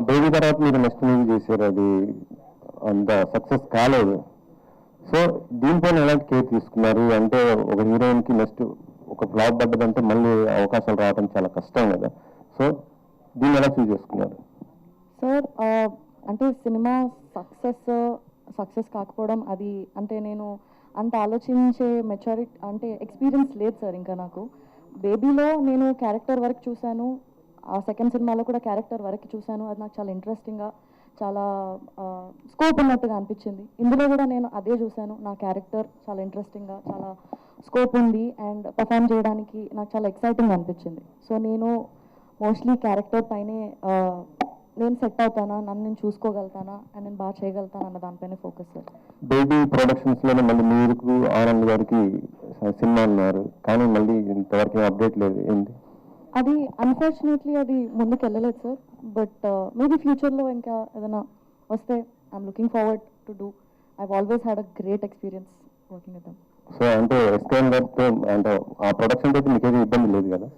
Baby తర్వాత మీరు next movie చేశారు, అది అంత సక్సెస్ కాలేదు. సో దీనిపైన ఎలాంటి కేర్ తీసుకున్నారు? అంటే ఒక హీరోయిన్కి నెక్స్ట్ ఒక ఫ్లాప్ పడ్డదంటే మళ్ళీ అవకాశాలు రావడం చాలా కష్టం కదా. సో దీన్ని ఎలా చూస్ చేసుకున్నారు? సార్ అంటే సినిమా సక్సెస్ కాకపోవడం అది అంటే నేను అంత ఆలోచించే మెచ్యూరిటీ అంటే ఎక్స్పీరియన్స్ లేదు సార్. ఇంకా నాకు బేబీలో నేను క్యారెక్టర్ వరకు చూశాను, ఆ సెకండ్ సినిమాలో కూడా క్యారెక్టర్ వరకు చూశాను. అది నాకు చాలా ఇంట్రెస్టింగ్గా, చాలా స్కోప్ ఉన్నట్టుగా అనిపించింది. ఇందులో కూడా నేను అదే చూశాను, నా క్యారెక్టర్ చాలా ఇంట్రెస్టింగ్గా, చాలా స్కోప్ ఉంది అండ్ పర్ఫామ్ చేయడానికి నాకు చాలా ఎక్సైటింగ్ అనిపించింది. సో నేను మోస్ట్లీ క్యారెక్టర్ పైనే నేను సెట్ అవుతానా, నన్ను నేను చూసుకోగలుగుతానా అండ్ నేను బాగా చేయగలుగుతాను అన్న దానిపైన ఫోకస్ సార్. బేబీ ప్రొడక్షన్స్లోనే మళ్ళీ మీకు ఆనంద్ గారికి సినిమా అన్నారు, కానీ మళ్ళీ ఇంతవరకు అప్డేట్ లేదు, ఏంటి? అది అన్ఫార్చునేట్లీ అది ముందుకు వెళ్ళలేదు సార్. బట్ మేబీ ఫ్యూచర్లో ఇంకా ఏదైనా వస్తే I'm looking forward to do. I always had a great experience working with them. So అంటే ఎస్కేఎన్ గారితో అంటే ఆ ప్రొడక్షన్ అయితే మీకేది ఇబ్బంది లేదు కదా?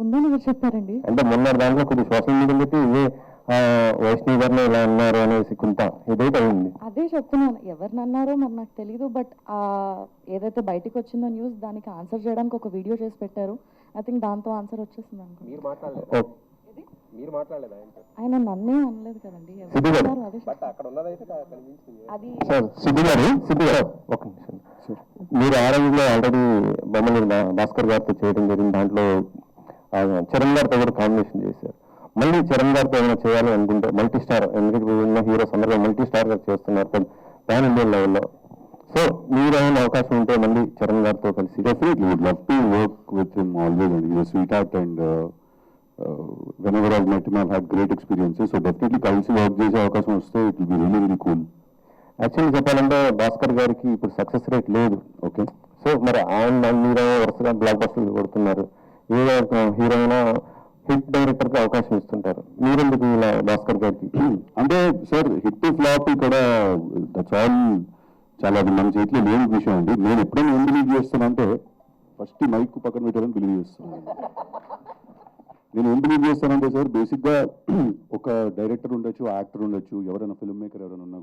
ఉందని మీరు చెప్పారండి. అంటే మొన్న దాంట్లో కొద్దిగా సోషల్ మీడియా పెట్టి ఇదే వైష్ణవి గారిని ఇలా అన్నారు అనేసి కొంత ఇదైతే అయింది. అదే చెప్తున్నాను, ఎవరిని అన్నారో మరి నాకు తెలీదు. బట్ ఏదైతే బయటికి వచ్చిందో న్యూస్, దానికి ఆన్సర్ చేయడానికి ఒక వీడియో చేసి పెట్టారు. ఐ థింక్ దాంతో ఆన్సర్ వచ్చేసింది అనుకో. ఆయన నన్నే అనలేదు కదండి, అది ఒక నిమిషం. మీరు ఆరెంజ్లో ఆల్రెడీ బొమ్మలు భాస్కర్ గారితో చేయడం జరిగింది, దాంట్లో చరణ్ గారితో కూడా కాంబినేషన్ చేశారు. మళ్ళీ చరణ్ గారితో ఏమైనా చేయాలి అనుకుంటే మల్టీ స్టార్, ఎందుకంటే ఉన్న హీరోస్ అందరూ మల్టీ స్టార్ గా చేస్తున్నారు పాన్ ఇండియన్ లెవెల్లో. సో మీరు ఏమైనా అవకాశం ఉంటే మళ్ళీ చరణ్ గారితో కలిసి? Definitely would love to work with him always. And he is sweet heart and whenever I've met him I've had great experiences. So definitely కలిసి వర్క్ చేసే అవకాశం వస్తే it will be really really cool. Actually చెప్పాలంటే భాస్కర్ గారికి ఇప్పుడు success rate లేదు. Okay, so మరి ఆయన మీరు వరుసగా బ్లాక్ బస్టర్లు కొడుతున్నారు, ఏ హీరోయిన్ హిట్ డైరెక్టర్ కి అవకాశం ఇస్తుంటారు, మీరెందుకు ఇలా భాస్కర్ గారికి? అంటే సార్ హిట్ ఫ్లాప్ కూడా దట్స్ ఆల్, చాలా అది మన చేతిలో లేని విషయం అండి. నేను ఎప్పుడైనా ఏం బిలీవ్ చేస్తానంటే ఫస్ట్ మైక్ పక్కన పెట్టాలని బిలీవ్ చేస్తున్నాను. నేను ఏం బిలీవ్ చేస్తానంటే సార్, బేసిక్గా ఒక డైరెక్టర్ ఉండొచ్చు, యాక్టర్ ఉండొచ్చు, ఎవరైనా ఫిల్మ్ మేకర్ ఎవరైనా ఉన్నా